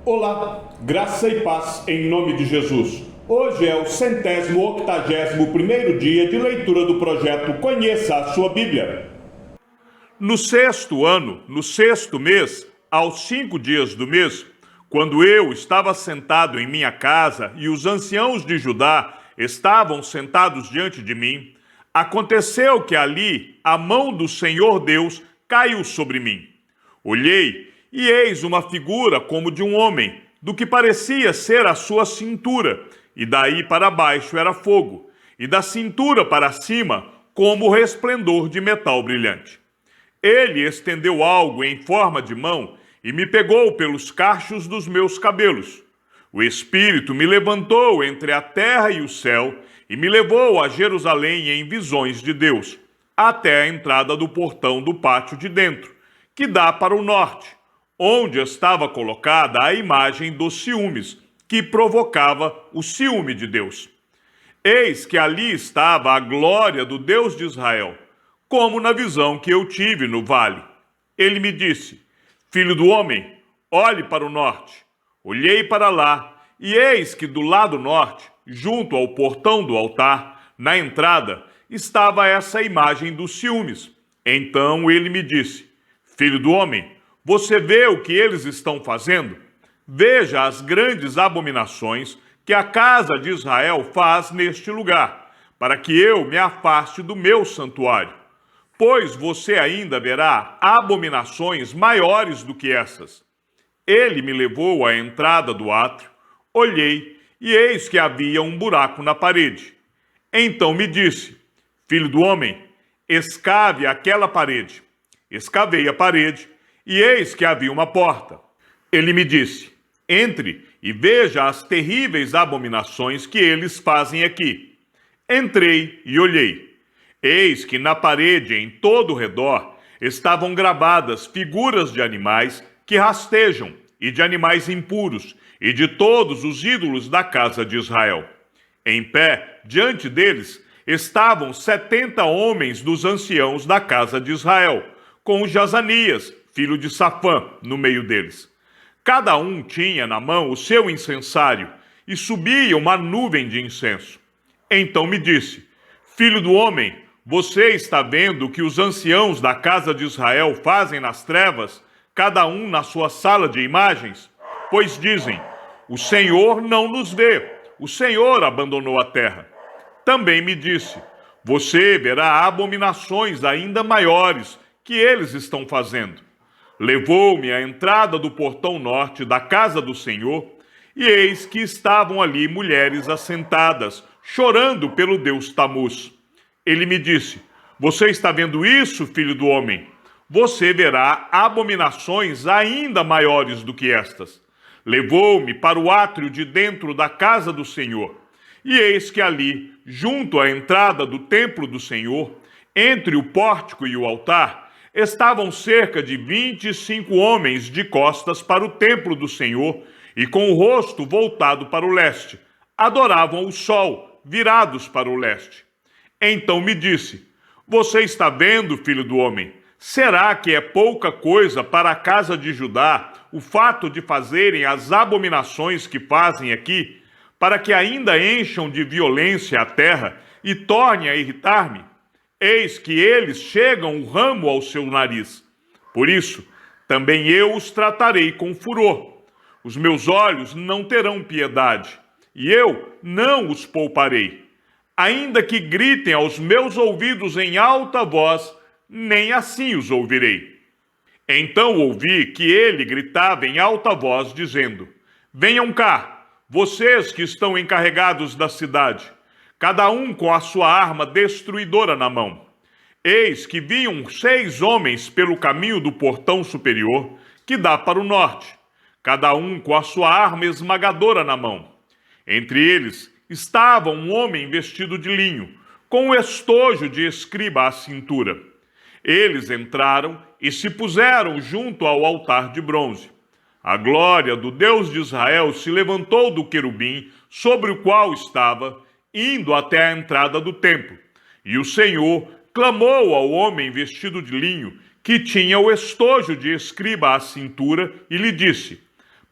Olá, graça e paz em nome de Jesus. Hoje é o 181º dia de leitura do projeto Conheça a Sua Bíblia. No sexto ano, no sexto mês, aos 5 dias do mês, quando eu estava sentado em minha casa e os anciãos de Judá estavam sentados diante de mim, aconteceu que ali a mão do Senhor Deus caiu sobre mim. Olhei e eis uma figura como de um homem, do que parecia ser a sua cintura, e daí para baixo era fogo, e da cintura para cima como resplendor de metal brilhante. Ele estendeu algo em forma de mão e me pegou pelos cachos dos meus cabelos. O Espírito me levantou entre a terra e o céu e me levou a Jerusalém em visões de Deus, até a entrada do portão do pátio de dentro, que dá para o norte, onde estava colocada a imagem dos ciúmes, que provocava o ciúme de Deus. Eis que ali estava a glória do Deus de Israel, como na visão que eu tive no vale. Ele me disse: Filho do homem, olhe para o norte. Olhei para lá, e eis que do lado norte, junto ao portão do altar, na entrada, estava essa imagem dos ciúmes. Então ele me disse: Filho do homem, você vê o que eles estão fazendo? Veja as grandes abominações que a casa de Israel faz neste lugar, para que eu me afaste do meu santuário. Pois você ainda verá abominações maiores do que essas. Ele me levou à entrada do átrio, olhei, e eis que havia um buraco na parede. Então me disse: Filho do homem, escave aquela parede. Escavei a parede, e eis que havia uma porta. Ele me disse: Entre e veja as terríveis abominações que eles fazem aqui. Entrei e olhei. Eis que na parede em todo o redor estavam gravadas figuras de animais que rastejam, e de animais impuros, e de todos os ídolos da casa de Israel. Em pé, diante deles, estavam 70 homens dos anciãos da casa de Israel, com Jazanias, filho de Safã, no meio deles. Cada um tinha na mão o seu incensário, e subia uma nuvem de incenso. Então me disse: Filho do homem, você está vendo o que os anciãos da casa de Israel fazem nas trevas, cada um na sua sala de imagens? Pois dizem: o Senhor não nos vê, o Senhor abandonou a terra. Também me disse: você verá abominações ainda maiores que eles estão fazendo. Levou-me à entrada do portão norte da casa do Senhor, e eis que estavam ali mulheres assentadas, chorando pelo deus Tamuz. Ele me disse: você está vendo isso, filho do homem? Você verá abominações ainda maiores do que estas. Levou-me para o átrio de dentro da casa do Senhor, e eis que ali, junto à entrada do templo do Senhor, entre o pórtico e o altar, estavam cerca de 25 homens de costas para o templo do Senhor e com o rosto voltado para o leste. Adoravam o sol, virados para o leste. Então me disse: você está vendo, filho do homem? Será que é pouca coisa para a casa de Judá o fato de fazerem as abominações que fazem aqui, para que ainda encham de violência a terra e tornem a irritar-me? Eis que eles chegam o ramo ao seu nariz. Por isso, também eu os tratarei com furor. Os meus olhos não terão piedade, e eu não os pouparei. Ainda que gritem aos meus ouvidos em alta voz, nem assim os ouvirei. Então ouvi que ele gritava em alta voz, dizendo: venham cá, vocês que estão encarregados da cidade, cada um com a sua arma destruidora na mão. Eis que vinham 6 homens pelo caminho do portão superior, que dá para o norte, cada um com a sua arma esmagadora na mão. Entre eles estava um homem vestido de linho, com o estojo de escriba à cintura. Eles entraram e se puseram junto ao altar de bronze. A glória do Deus de Israel se levantou do querubim sobre o qual estava, indo até a entrada do templo. E o Senhor clamou ao homem vestido de linho, que tinha o estojo de escriba à cintura, e lhe disse: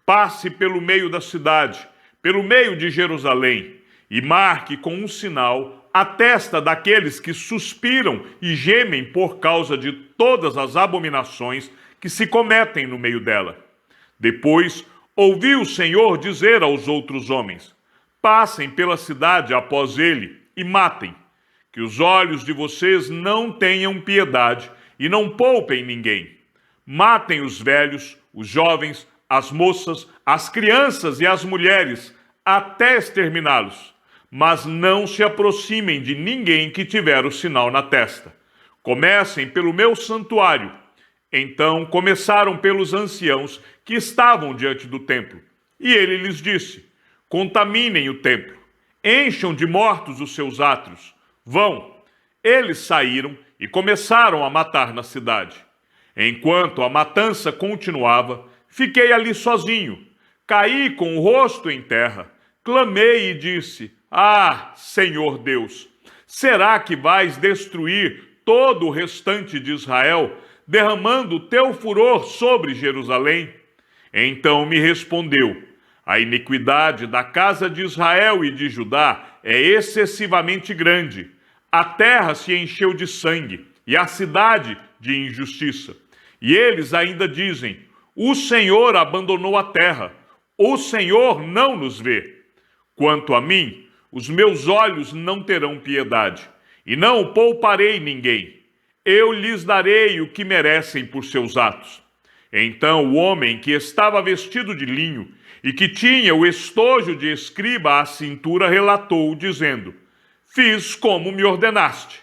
passe pelo meio da cidade, pelo meio de Jerusalém, e marque com um sinal a testa daqueles que suspiram e gemem por causa de todas as abominações que se cometem no meio dela. Depois ouvi o Senhor dizer aos outros homens: passem pela cidade após ele e matem, que os olhos de vocês não tenham piedade e não poupem ninguém. Matem os velhos, os jovens, as moças, as crianças e as mulheres, até exterminá-los. Mas não se aproximem de ninguém que tiver o sinal na testa. Comecem pelo meu santuário. Então começaram pelos anciãos que estavam diante do templo. E ele lhes disse: contaminem o templo, encham de mortos os seus átrios. Vão. Eles saíram e começaram a matar na cidade. Enquanto a matança continuava, fiquei ali sozinho. Caí com o rosto em terra. Clamei e disse: ah, Senhor Deus, será que vais destruir todo o restante de Israel, derramando o teu furor sobre Jerusalém? Então me respondeu: a iniquidade da casa de Israel e de Judá é excessivamente grande. A terra se encheu de sangue e a cidade de injustiça. E eles ainda dizem: o Senhor abandonou a terra, o Senhor não nos vê. Quanto a mim, os meus olhos não terão piedade, e não pouparei ninguém. Eu lhes darei o que merecem por seus atos. Então o homem que estava vestido de linho e que tinha o estojo de escriba à cintura relatou, dizendo: fiz como me ordenaste.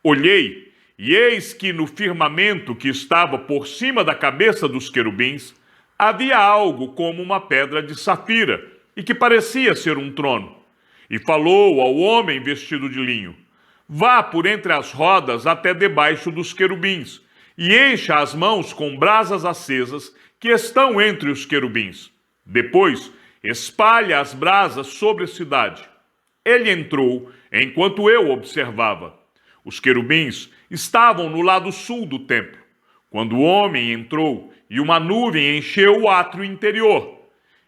Olhei, e eis que no firmamento que estava por cima da cabeça dos querubins havia algo como uma pedra de safira, e que parecia ser um trono. E falou ao homem vestido de linho: vá por entre as rodas até debaixo dos querubins, e encha as mãos com brasas acesas que estão entre os querubins. Depois, espalhe as brasas sobre a cidade. Ele entrou enquanto eu observava. Os querubins estavam no lado sul do templo. Quando o homem entrou, e uma nuvem encheu o átrio interior.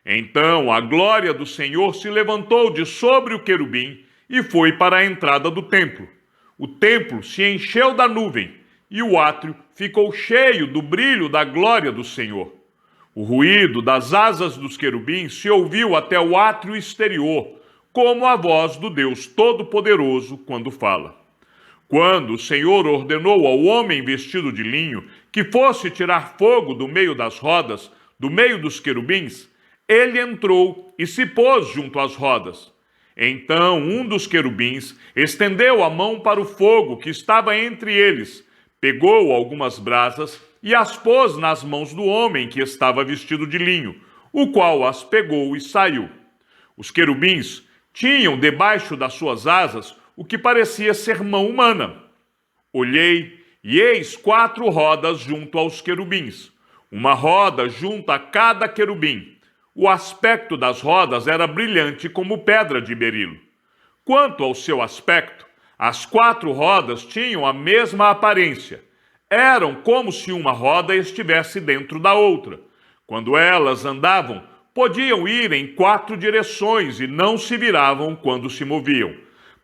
Então a glória do Senhor se levantou de sobre o querubim e foi para a entrada do templo. O templo se encheu da nuvem, e o átrio ficou cheio do brilho da glória do Senhor. O ruído das asas dos querubins se ouviu até o átrio exterior, como a voz do Deus Todo-Poderoso quando fala. Quando o Senhor ordenou ao homem vestido de linho que fosse tirar fogo do meio das rodas, do meio dos querubins, ele entrou e se pôs junto às rodas. Então um dos querubins estendeu a mão para o fogo que estava entre eles, pegou algumas brasas e as pôs nas mãos do homem que estava vestido de linho, o qual as pegou e saiu. Os querubins tinham debaixo das suas asas o que parecia ser mão humana. Olhei, e eis 4 rodas junto aos querubins, uma roda junto a cada querubim. O aspecto das rodas era brilhante como pedra de berilo. Quanto ao seu aspecto, as 4 rodas tinham a mesma aparência. Eram como se uma roda estivesse dentro da outra. Quando elas andavam, podiam ir em 4 direções e não se viravam quando se moviam.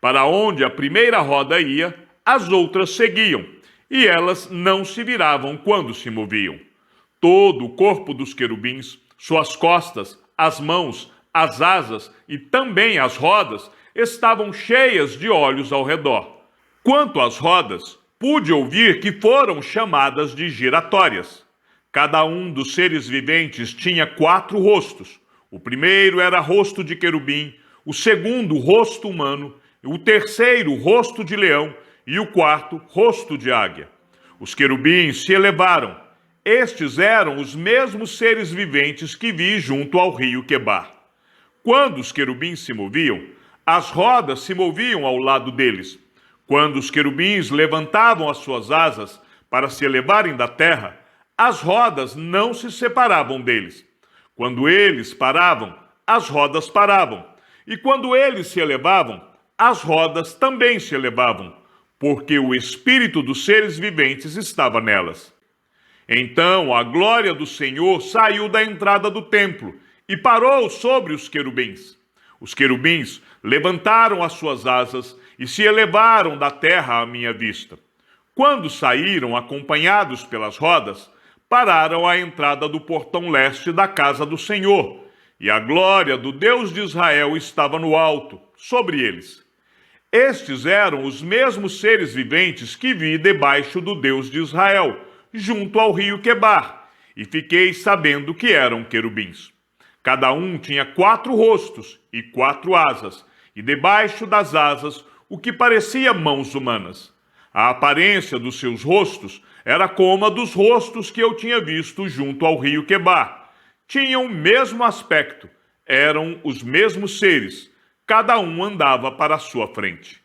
Para onde a primeira roda ia, as outras seguiam, e elas não se viravam quando se moviam. Todo o corpo dos querubins, suas costas, as mãos, as asas e também as rodas estavam cheias de olhos ao redor. Quanto às rodas, pude ouvir que foram chamadas de giratórias. Cada um dos seres viventes tinha 4 rostos. O primeiro era rosto de querubim, o segundo rosto humano, o terceiro rosto de leão e o quarto rosto de águia. Os querubins se elevaram. Estes eram os mesmos seres viventes que vi junto ao rio Quebar. Quando os querubins se moviam, as rodas se moviam ao lado deles. Quando os querubins levantavam as suas asas para se elevarem da terra, as rodas não se separavam deles. Quando eles paravam, as rodas paravam. E quando eles se elevavam, as rodas também se elevavam, porque o espírito dos seres viventes estava nelas. Então a glória do Senhor saiu da entrada do templo e parou sobre os querubins. Os querubins levantaram as suas asas e se elevaram da terra à minha vista. Quando saíram acompanhados pelas rodas, pararam à entrada do portão leste da casa do Senhor, e a glória do Deus de Israel estava no alto, sobre eles. Estes eram os mesmos seres viventes que vi debaixo do Deus de Israel, junto ao rio Quebar, e fiquei sabendo que eram querubins. Cada um tinha 4 rostos e 4 asas, e debaixo das asas o que parecia mãos humanas. A aparência dos seus rostos era como a dos rostos que eu tinha visto junto ao rio Quebar. Tinham o mesmo aspecto, eram os mesmos seres, cada um andava para a sua frente.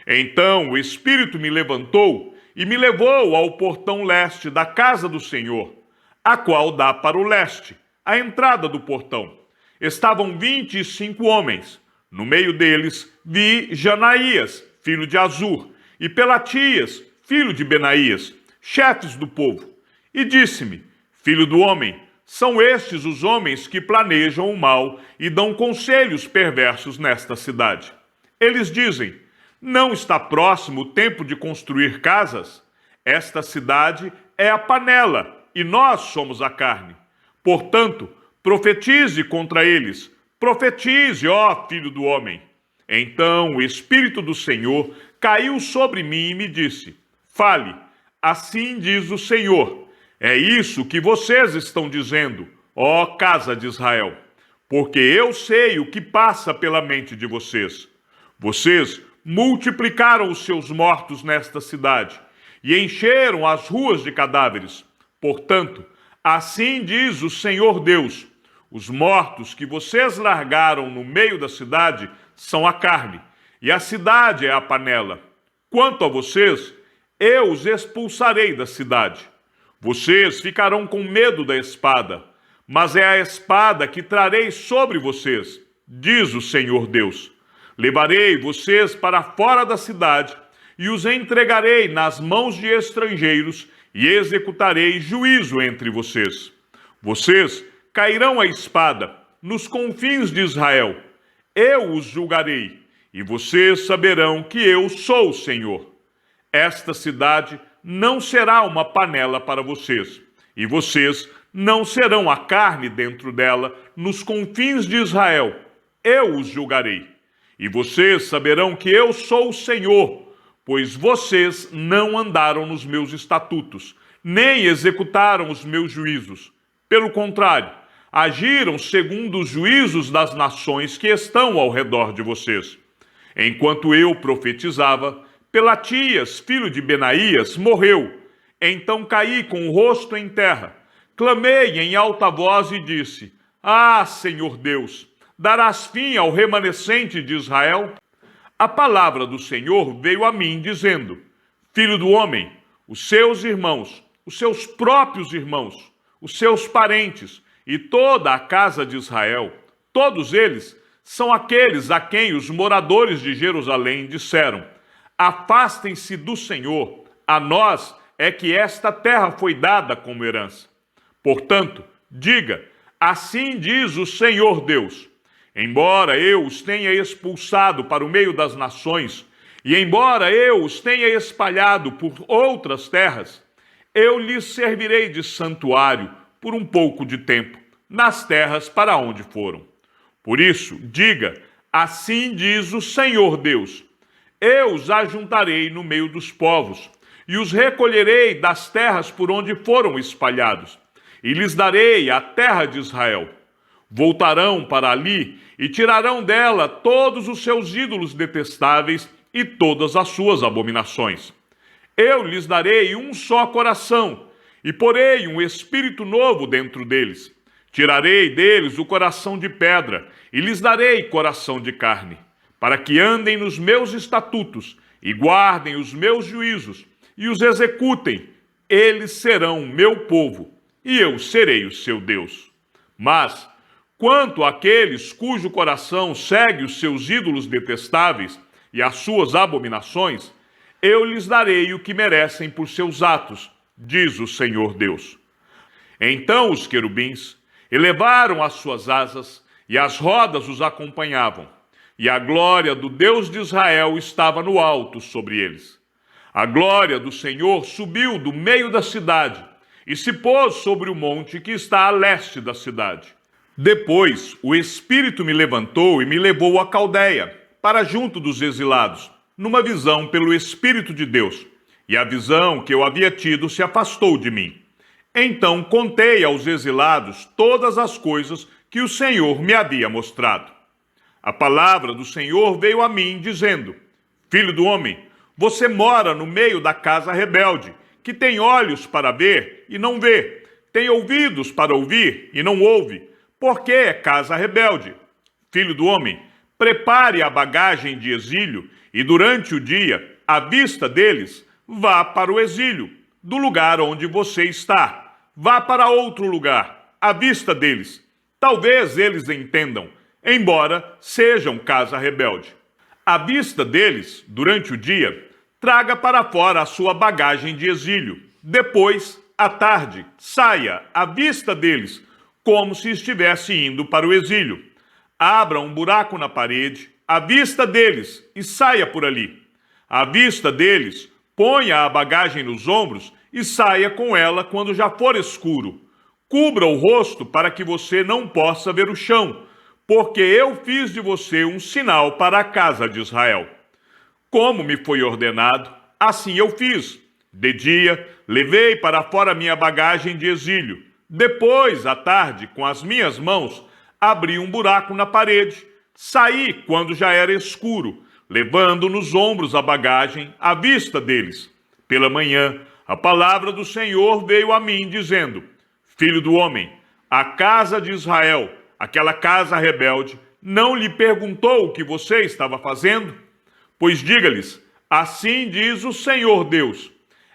Então o Espírito me levantou e me levou ao portão leste da casa do Senhor, a qual dá para o leste, a entrada do portão. Estavam 25 homens. No meio deles vi Janaías, filho de Azur, e Pelatias, filho de Benaías, chefes do povo. E disse-me: Filho do homem, são estes os homens que planejam o mal e dão conselhos perversos nesta cidade. Eles dizem: não está próximo o tempo de construir casas? Esta cidade é a panela e nós somos a carne. Portanto, profetize contra eles. Profetize, ó filho do homem. Então o Espírito do Senhor caiu sobre mim e me disse: fale, assim diz o Senhor. É isso que vocês estão dizendo, ó casa de Israel, porque eu sei o que passa pela mente de vocês. Vocês multiplicaram os seus mortos nesta cidade e encheram as ruas de cadáveres. Portanto, assim diz o Senhor Deus: os mortos que vocês largaram no meio da cidade são a carne, e a cidade é a panela. Quanto a vocês, eu os expulsarei da cidade. Vocês ficarão com medo da espada, mas é a espada que trarei sobre vocês, diz o Senhor Deus. Levarei vocês para fora da cidade e os entregarei nas mãos de estrangeiros e executarei juízo entre vocês. Vocês cairão à espada nos confins de Israel. Eu os julgarei e vocês saberão que eu sou o Senhor. Esta cidade não será uma panela para vocês, e vocês não serão a carne dentro dela nos confins de Israel. Eu os julgarei. E vocês saberão que eu sou o Senhor, pois vocês não andaram nos meus estatutos, nem executaram os meus juízos. Pelo contrário, agiram segundo os juízos das nações que estão ao redor de vocês. Enquanto eu profetizava, Pelatias, filho de Benaías, morreu. Então caí com o rosto em terra. Clamei em alta voz e disse: Ah, Senhor Deus, darás fim ao remanescente de Israel? A palavra do Senhor veio a mim, dizendo: Filho do homem, os seus irmãos, os seus próprios irmãos, os seus parentes e toda a casa de Israel, todos eles são aqueles a quem os moradores de Jerusalém disseram: afastem-se do Senhor, a nós é que esta terra foi dada como herança. Portanto, diga: assim diz o Senhor Deus: embora eu os tenha expulsado para o meio das nações, e embora eu os tenha espalhado por outras terras, eu lhes servirei de santuário por um pouco de tempo, nas terras para onde foram. Por isso, diga: assim diz o Senhor Deus: eu os ajuntarei no meio dos povos, e os recolherei das terras por onde foram espalhados, e lhes darei a terra de Israel. Voltarão para ali e tirarão dela todos os seus ídolos detestáveis e todas as suas abominações. Eu lhes darei um só coração, e porei um espírito novo dentro deles. Tirarei deles o coração de pedra, e lhes darei coração de carne, para que andem nos meus estatutos, e guardem os meus juízos, e os executem. Eles serão o meu povo, e eu serei o seu Deus. Mas, quanto àqueles cujo coração segue os seus ídolos detestáveis e as suas abominações, eu lhes darei o que merecem por seus atos, diz o Senhor Deus. Então os querubins elevaram as suas asas e as rodas os acompanhavam, e a glória do Deus de Israel estava no alto sobre eles. A glória do Senhor subiu do meio da cidade e se pôs sobre o monte que está a leste da cidade. Depois o Espírito me levantou e me levou à Caldeia, para junto dos exilados, numa visão pelo Espírito de Deus, e a visão que eu havia tido se afastou de mim. Então contei aos exilados todas as coisas que o Senhor me havia mostrado. A palavra do Senhor veio a mim, dizendo: Filho do homem, você mora no meio da casa rebelde, que tem olhos para ver e não vê, tem ouvidos para ouvir e não ouve, porque é casa rebelde. Filho do homem, prepare a bagagem de exílio e durante o dia, à vista deles, vá para o exílio, do lugar onde você está. Vá para outro lugar, à vista deles. Talvez eles entendam, embora sejam casa rebelde. À vista deles, durante o dia, traga para fora a sua bagagem de exílio. Depois, à tarde, saia à vista deles, como se estivesse indo para o exílio. Abra um buraco na parede, à vista deles, e saia por ali. À vista deles, ponha a bagagem nos ombros e saia com ela quando já for escuro. Cubra o rosto para que você não possa ver o chão, porque eu fiz de você um sinal para a casa de Israel. Como me foi ordenado, assim eu fiz. De dia, levei para fora minha bagagem de exílio. Depois, à tarde, com as minhas mãos, abri um buraco na parede. Saí quando já era escuro, levando nos ombros a bagagem à vista deles. Pela manhã, a palavra do Senhor veio a mim, dizendo: Filho do homem, a casa de Israel, aquela casa rebelde, não lhe perguntou o que você estava fazendo? Pois diga-lhes: assim diz o Senhor Deus.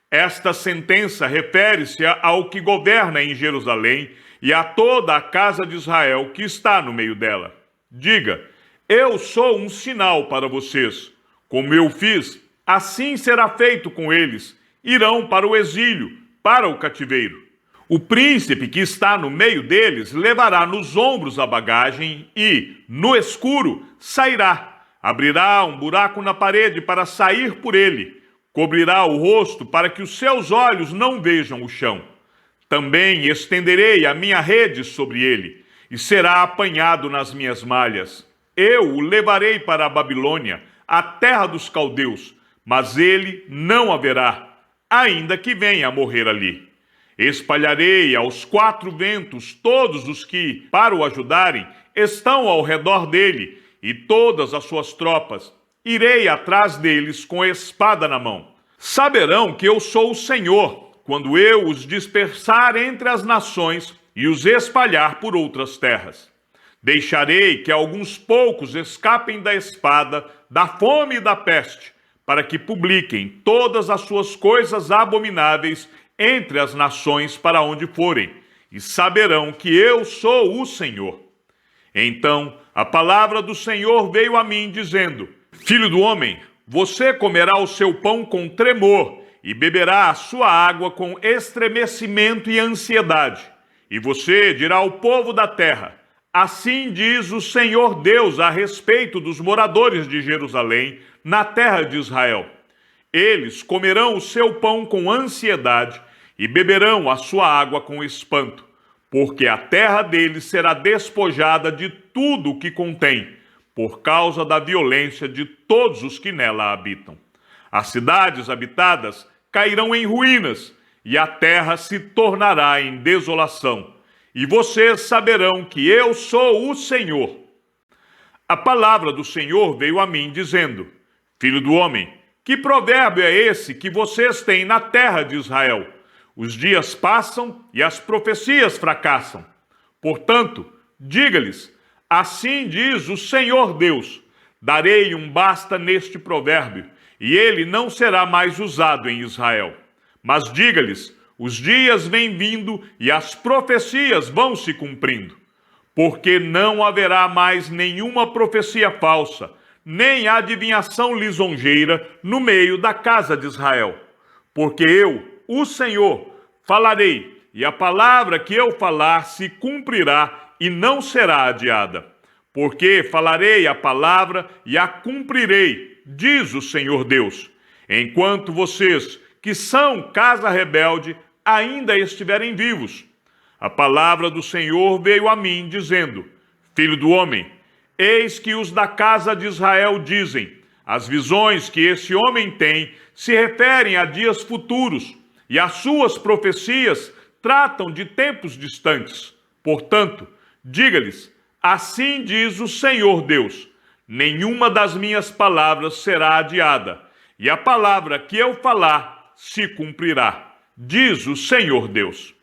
Esta sentença refere-se ao que governa em Jerusalém e a toda a casa de Israel que está no meio dela. Diga: eu sou um sinal para vocês. Como eu fiz, assim será feito com eles. Irão para o exílio, para o cativeiro. O príncipe que está no meio deles levará nos ombros a bagagem e, no escuro, sairá. Abrirá um buraco na parede para sair por ele. Cobrirá o rosto para que os seus olhos não vejam o chão. Também estenderei a minha rede sobre ele, e será apanhado nas minhas malhas. Eu o levarei para a Babilônia, a terra dos caldeus, mas ele não haverá, ainda que venha a morrer ali. Espalharei aos quatro ventos todos os que, para o ajudarem, estão ao redor dele, e todas as suas tropas. Irei atrás deles com a espada na mão. Saberão que eu sou o Senhor, quando eu os dispersar entre as nações e os espalhar por outras terras. Deixarei que alguns poucos escapem da espada, da fome e da peste, para que publiquem todas as suas coisas abomináveis entre as nações para onde forem, e saberão que eu sou o Senhor. Então a palavra do Senhor veio a mim, dizendo: Filho do homem, você comerá o seu pão com tremor e beberá a sua água com estremecimento e ansiedade. E você dirá ao povo da terra: assim diz o Senhor Deus a respeito dos moradores de Jerusalém, na terra de Israel. Eles comerão o seu pão com ansiedade e beberão a sua água com espanto, porque a terra deles será despojada de tudo o que contém, por causa da violência de todos os que nela habitam. As cidades habitadas cairão em ruínas, e a terra se tornará em desolação. E vocês saberão que eu sou o Senhor. A palavra do Senhor veio a mim, dizendo: Filho do homem, que provérbio é esse que vocês têm na terra de Israel? Os dias passam e as profecias fracassam. Portanto, diga-lhes: assim diz o Senhor Deus: darei um basta neste provérbio, e ele não será mais usado em Israel. Mas diga-lhes: os dias vêm vindo e as profecias vão se cumprindo. Porque não haverá mais nenhuma profecia falsa, nem adivinhação lisonjeira no meio da casa de Israel. Porque eu, o Senhor, falarei, e a palavra que eu falar se cumprirá e não será adiada. Porque falarei a palavra e a cumprirei, diz o Senhor Deus, enquanto vocês, que são casa rebelde, ainda estiverem vivos. A palavra do Senhor veio a mim, dizendo: Filho do homem, eis que os da casa de Israel dizem: as visões que esse homem tem se referem a dias futuros, e as suas profecias tratam de tempos distantes. Portanto, diga-lhes: assim diz o Senhor Deus: nenhuma das minhas palavras será adiada, e a palavra que eu falar se cumprirá, diz o Senhor Deus.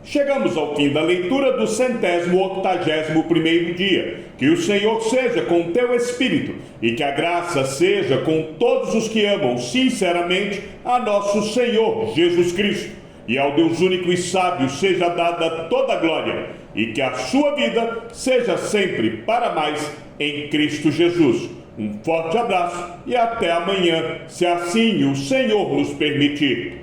Chegamos ao fim da leitura do 181º dia. Que o Senhor seja com teu espírito e que a graça seja com todos os que amam sinceramente a nosso Senhor Jesus Cristo. E ao Deus único e sábio seja dada toda a glória e que a sua vida seja sempre para mais em Cristo Jesus. Um forte abraço e até amanhã, se assim o Senhor nos permitir.